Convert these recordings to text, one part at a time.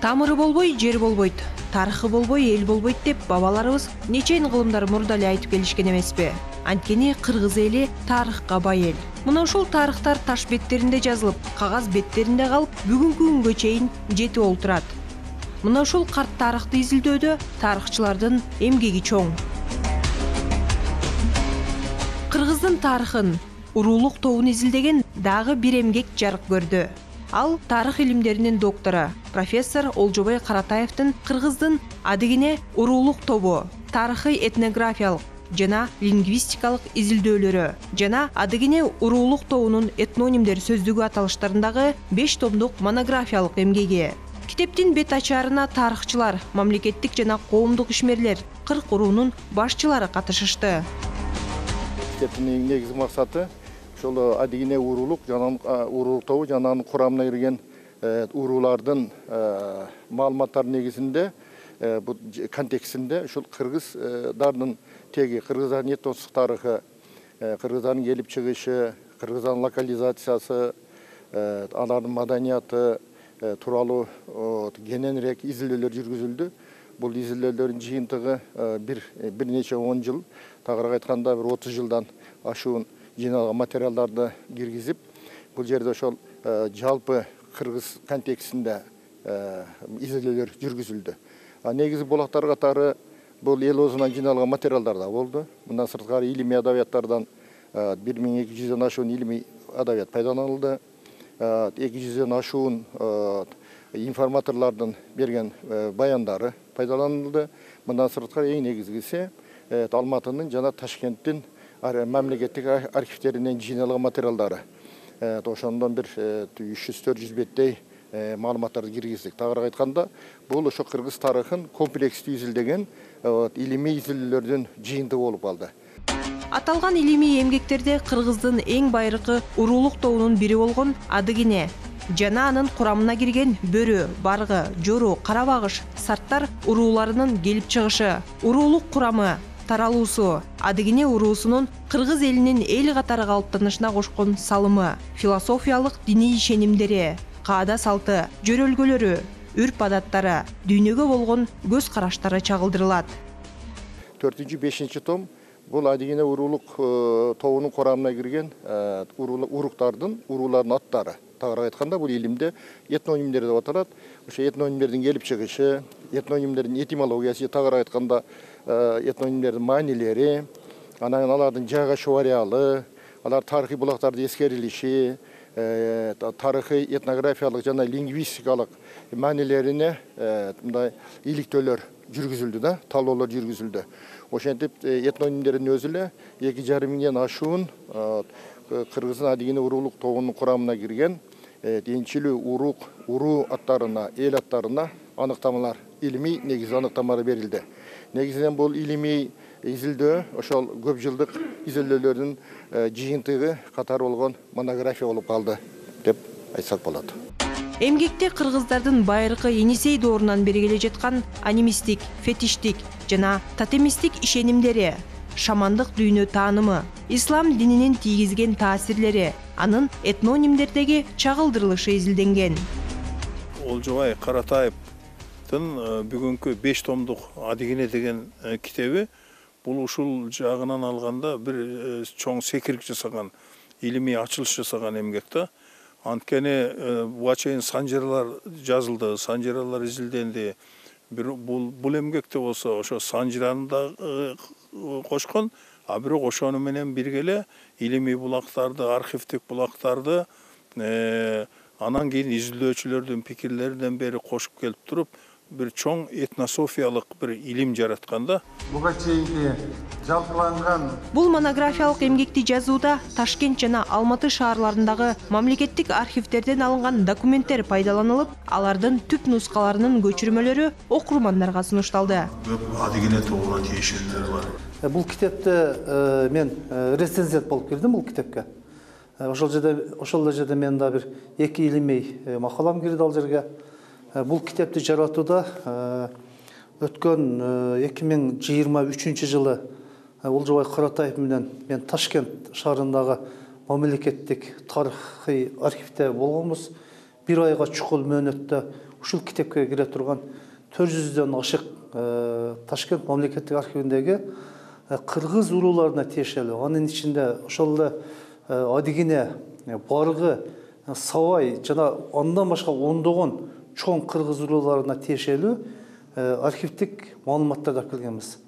Тамыры болбой, жер болбойт, тарыхы болбой, эл болбойт деп бабаларыбыз нечен кылымдар мурда эле айтып келишкен эмеспи? Анткени кыргыз эли тарыхка бай эл. Мына ушул тарыхтар таш беттеринде жазылып, кагаз беттеринде калып, бүгүнкү күнгө чейин жетип олтурат. Мына ушул карт тарыхты изилдөөдө тарыхчылардын эмгеги чоң. Кыргыздын тарыхын, уруулук тобун изилдеген дагы бир эмгек жарык көрдү. Ал тарых илимдеринин доктору, профессор Олжобой Каратаевдин кыргыздын адегине уруулук тобу, тарыхый этнографиялык жана лингвистикалык изилдөөлөрү жана адегине уруулук тобунун этнонимдер сөздүгү аталыштарындагы 5 томдук монографиялык эмгеги. Китептин бет ачарына тарыхчылар, мамлекеттик жана коомдук ишмерлер, 40 уруунун башчылары катышышты. Китептин негизги максаты ошол адегине уруулук тобу жананын курамына кирген уруулардын маалыматтар негизинде бул контекстинде ушул кыргыздардын теги, кыргыздардын этностук тарыхы, кыргыздардын келип чыгышы, кыргыздардын локализациясы, алардын маданияты тууралуу кененирээк изилдөөлөр жүргүзүлдү. Бул изилдөөлөрдүн жыйынтыгы бир нече 10 жыл, тагыраак айтканда бир 30 жылдан ашуун жыйналган материалдарды киргизип, бул жерде ошол жалпы кыргыз контекстинде изилдөөлөр жүргүзүлдү. Негизи булактар катары бул эл оозунан жыйналган материалдар да болду. Мындан сырткары илимий адабияттардан 1200дөн ашуун илимий адабият пайдаланылды. 200дөн ашуун информаторлордун берген баяндары пайдаланылды. Мындан сырткары эң негизгиси Алматынын жана Ташкенттин мамлекеттик архивтеринен жыйналган материалдары. Ошондон бир 300-400 беттей маалыматтарды киргиздик. Тагыраак айтканда, бул ошо кыргыз тарыхын комплекстүү изилдеген илимий изилдөөлөрдүн жыйынтыгы болуп калды. Аталган илимий эмгектерде кыргыздын эң байыркы уруулук тобунун бири болгон адыгине жана анын курамына кирген бөрү, баргы, жору, карабагыш, сарттар урууларынын келип чыгышы, уруулук курамы, таралуусу, адыгине уруусунун кыргыз элинин эл катары калыптанышына кошкон салымы, философиялык диний ишенимдери, каада салты, жөрөлгөлөрү, үрп адаттары, дүйнөгө болгон көз караштары чагылдырылат. 4-5 том бул адыгине уруулук тобунун курамына кирген уруулардын аттары. Тагыраак айтканда, бул илимде этнонимдер деп аталат. Ошо этнонимдердин келип чыгышы, этнонимдердин этимологиясы, тагыраак айтканда этнонимдердин маанилери, анан алардын жайгашуу ареалы, алар тарыхый булактарды эскерилиши, тарыхый этнографиялык жана лингвистикалык маанилерине мындай иликтөөлөр жүргүзүлдү да, талоолор жүргүзүлдү. Ошентип этнонимдердин өзү эле 2,5 миңден ашуун кыргыздын адыгине уруулук тобунун курамына кирген энчилүү уруу аттарына, эл аттарына аныктамалар, илимий негизи аныктамалар берилди. Негизинен бул илимий изилдөө ошол көп жылдык изилдөөлөрдүн жыйынтыгы катары болгон монография болуп калды деп айтсак болот. Эмгекте кыргыздардын байыркы Енисей доорунан бери келе жаткан анимистик, фетиштик жана тотемистик ишенимдери, шамандык дүйнө таанымы, ислам дининин тийгизген таасирлери, анын этнонимдердеги чагылдырылышы изилденген. Олжобой Каратаевдин бүгүнкү 5 томдук адыгине деген китеби бул ушул жагынан алганда бир чоң секирик жасаган, илимий ачылыш жасаган эмгек да. Анткени буга чейин санжыралар жазылды, санжыралар изилденди. Бул эмгекте болсо ошо санжыраны да кошкон, а бирок ошону менен биргеле илимий булактарды, архивдик булактарды анан кийин изилдөөчүлөрдүн пикирлеринен бери кошуп келип туруп, бир чоң этнософиялык бир илим жаратканда. Буга чейинки жалпыланган Бул монографиялык эмгекти жазууда Ташкент жана Алматы шаарларындагы мамлекеттик архивтерден алынган документтер пайдаланылып, алардын түп нускаларынын көчүрмөлөрү окурмандарга сунушталды. Көп адыгине тобуна тийишелер бар. Бул китепте мен рецензент болуп кирдим бул китепке. Ошол жерде мен да бир 2 илимий макалам кирди ал жерге. Бул китепти жаратууда өткөн 2023 жылы Олжобой Каратаев менен мен Ташкент шаарындагы мамлекеттик тарыхый архивте болгонбуз. 1 айга чукул мөөнөттө ушул китепке кире турган 400дөн ашык Ташкент мамлекеттик архивиндеги кыргыз урууларына тиешелүү, анын ичинде ошол эле Адигине, Баргы, Савай жана андан башка ондогон чоң кыргыз урууларына тиешелүү архивдик маалыматтарды алып келгенбиз.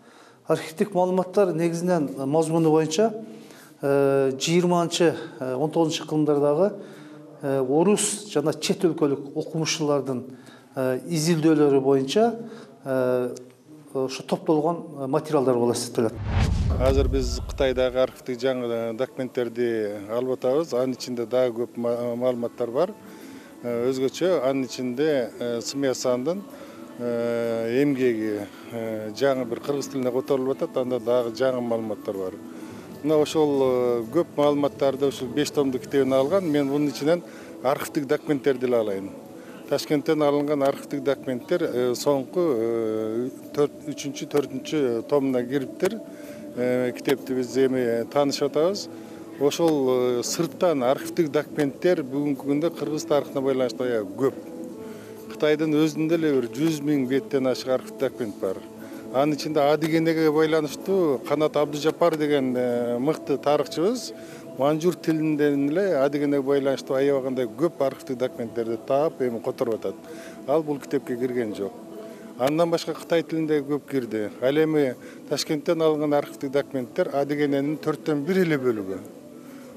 Архивдик маалыматтар негизинен мазмуну боюнча 20-19 кылымдардагы орус жана чет өлкөлүк окумуштуулардын изилдөөлөрү боюнча ошо топтолгон материалдар болуп эсептелет. Азыр биз Кытайдагы архивдик жаңы документтерди алып атабыз. Анын ичинде дагы көп маалыматтар бар. Өзгөчө анын ичинде Смесандын эмгеги жаңы бир кыргыз тилине которулуп атат. Анда дагы жаңы маалыматтар бар. Мына ошол көп маалыматтарды ушул 5 томдук китебин алган. Мен мунун ичинен архивдик документтерди эле алайын. Ташкенттен алынган архивдик документтер соңку 3-4 томуна кириптир. Китепти биз эми таанышып атабыз. Ошол сырттан архивдик документтер бүгүнкү күндө кыргыз тарыхына байланыштуу аябай көп. Кытайдын өзүндө эле бир 100 000 беттен ашык архивдик документ бар. Анын ичинде Адигенеге байланыштуу Канат Абдужапар деген мыкты тарыхчыбыз манжур тилинден эле Адигенеге байланыштуу аябагандай көп архивдик документтерди таап эми которуп атат. Ал бул китепке кирген жок. Андан башка Кытай тилинде көп кирди. Ал эми Ташкенттен алынган архивдик документтер Адигененин 4/1 эле бөлүгү.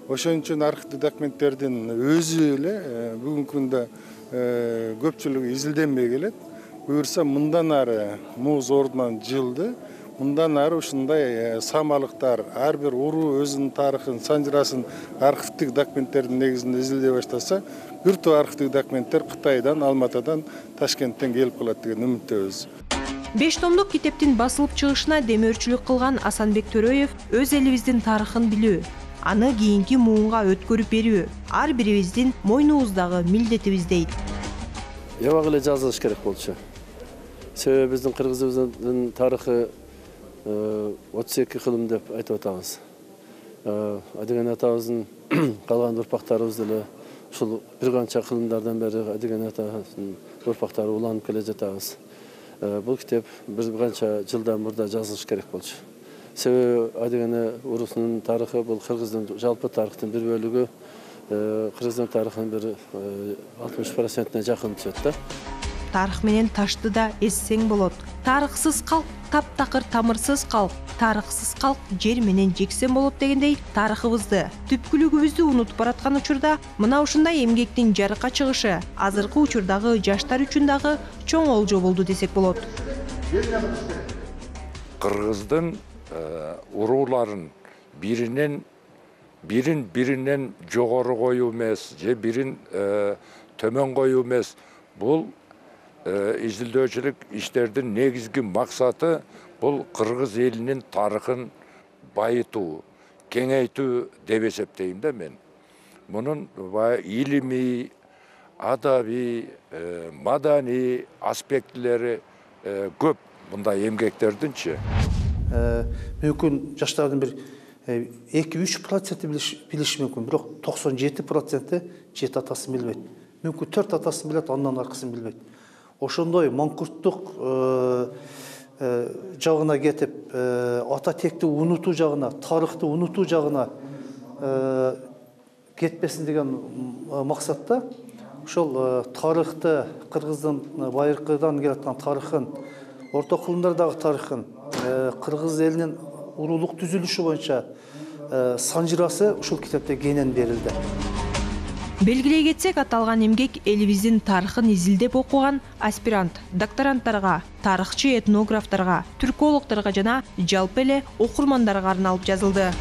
Ошон үчүн архивдик документтердин өзү эле бүгүнкү күндө көпчүлүгү изилденбей келет. Буюрса мындан ары муз ордунан жылды. Мындан ары ушундай самалыктар ар бир уруу өзүнүн тарыхын, санжырасын архивдик документтердин негизинде изилдей баштаса, бир топ архивдик документтер Кытайдан, Алматадан, Ташкенттен келип калат деген үмүттөбүз. 5 томдук китептин басылып чыгышына демөөрчүлүк кылган Асанбек Төрөев өз элибиздин тарыхын билүү, аны кийинки муунга өткөрүп берүү ар бирибиздин мойнубуздагы милдетибиз дейт. Ябак эле жазылыш керек болчу. Себеби биздин кыргызыбыздын тарыхы 32 кылым деп айтып атабыз. Адиген атабыздын калган урпактарыбыз деле ушул бир канча кылымдардан бери Адиген атабыздын урпактары уланып келе жатабыз. Бул китеп бир канча жылдан мурда жазылыш керек болчу. Себеби Адиген урусунун тарыхы бул кыргыздын жалпы тарыхтын бир бөлүгү, кыргыздын тарыхынын бир 60%-не жакын түшөт да. Тарых менен ташты да эссең болот. Тарыхсыз калк таптакыр тамырсыз калк, тарыхсыз калк жер менен жексен болот дегендей, тарыхыбызды, түпкүлүгүбүздү унутуп бараткан учурда мына ушундай эмгектин жарыкка чыгышы азыркы учурдагы жаштар үчүн дагы чоң олжо болду десек болот. Кыргыздын урууларын биринен жогору коюу эмес, же бирин төмөн коюу эмес. Бул изилдөөчүлүк иштердин негизги максаты бул кыргыз элинин тарыхын байытуу, кеңейтүү деп эсептейм да мен. Мунун илимий, адабий, маданий аспектилери көп мындай эмгектердинчи. Мүмкүн жаштардын бир 2-3% билиши мүмкүн, бирок 97% жет атасын билбейт. Мүмкүн 4 атасын билет, андан аркысын билбейт. Ошондой маңкурттук жагына кетип, ата текти унутуу жагына, тарыхты унутуу жагына кетпесин деген максатта ошол тарыхты, кыргыздын байыркыдан келаткан тарыхын, орто кылымдардагы тарыхын, кыргыз элинин уруулук түзүлүшү боюнча санжырасы ушул китепте кенен берилди. Белгилей кетсек, аталган эмгек элибиздин тарыхын изилдеп окуган аспирант, докторанттарга, тарыхчы этнографтарга, түркологторго жана жалпы эле окурмандарга арналып жазылды.